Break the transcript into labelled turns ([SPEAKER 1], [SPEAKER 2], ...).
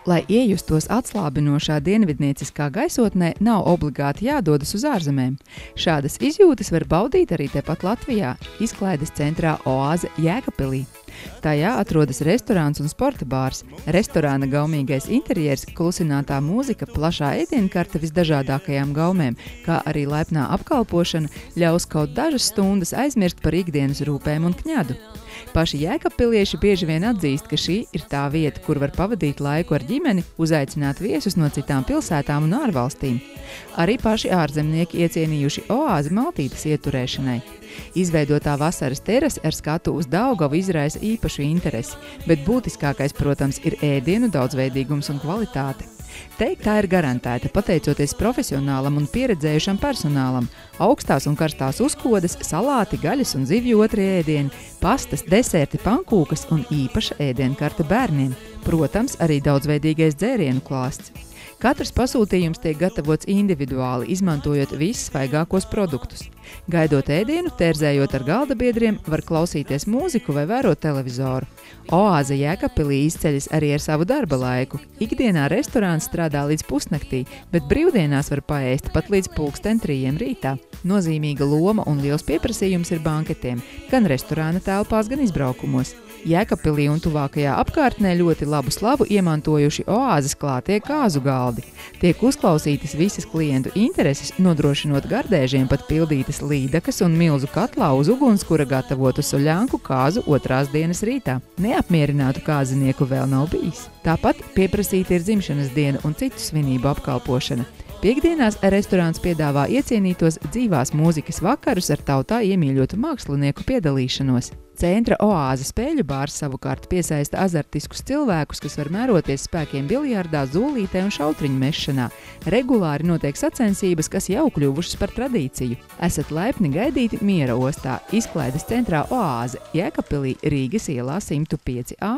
[SPEAKER 1] Lai iejustos atslābinošā dienvidnieciskā gaisotnē, nav obligāti jādodas uz ārzemēm. Šādas izjūtas var baudīt arī tepat Latvijā, izklaides centrā Oāze Jēkabpilī. Tajā atrodas restorāns un sporta bārs. Restorāna gaumīgais interjers, klusinātā mūzika, plašā ēdienkarte visdažādākajām gaumēm, kā arī laipnā apkalpošana ļaus kaut dažas stundas aizmirst par ikdienas rūpēm un kņadu. Paši jēkabpilieši bieži vien atzīst, ka šī ir tā vieta, kur var pavadīt laiku ar ģimeni, uzaicināt viesus no citām pilsētām un ārvalstīm. Arī paši ārzemnieki iecienījuši Oāzi maltītes ieturēšanai. Izveidotā vasaras terase ar skatu uz Daugavu izraisa īpašu interesi, bet būtiskākais, protams, ir ēdienu daudzveidīgums un kvalitāte. Teikt tā ir garantēta, pateicoties profesionālam un pieredzējušam personālam. Augstās un karstās uzkodas, salāti, gaļas un zivju otrie ēdieni, pastas, deserti, pankūkas un īpaša ēdienkarte bērniem. Protams, arī daudzveidīgais dzērienu klāsts. Katrs pasūtījums tiek gatavots individuāli, izmantojot vissvaigākos produktus. Gaidot ēdienu, tērzējot ar galdabiedriem, var klausīties mūziku vai vērot televizoru. Oāze Jēkabpilī izceļas arī ar savu darba laiku. Ikdienā restorāns strādā līdz pusnaktī, bet brīvdienās var paēst pat līdz 3:00 rītā. Nozīmīga loma un liels pieprasījums ir banketiem, gan restorāna telpās, gan izbraukumos. Jēkabpilī un tuvākajā apkārtnē ļoti labu slavu iemantojuši Oāzes klātie kāzu galdi. Tiek uzklausītas visas klientu intereses, nodrošinot gardēžiem pat pildītas līdakas un milzu katlā uz ugunskura gatavotu soļanku kāzu otrās dienas rītā. Neapmierinātu kāzinieku vēl nav bijis. Tāpat pieprasīta ir dzimšanas diena un citu svinību apkalpošana. Piektdienās restorāns piedāvā iecienītos dzīvās mūzikas vakarus ar tautā iemīļotu mākslinieku piedalīšanos. Centra Oāze spēļu bārs savukārt piesaista azartiskus cilvēkus, kas var mēroties spēkiem biljardā, zūlītē un šautriņu mešanā. Regulāri notiek sacensības, kas jau kļuvušas par tradīciju. Esat laipni gaidīti Miera ostā, izklaides centrā Oāze Jēkabpilī, Rīgas ielā 105A.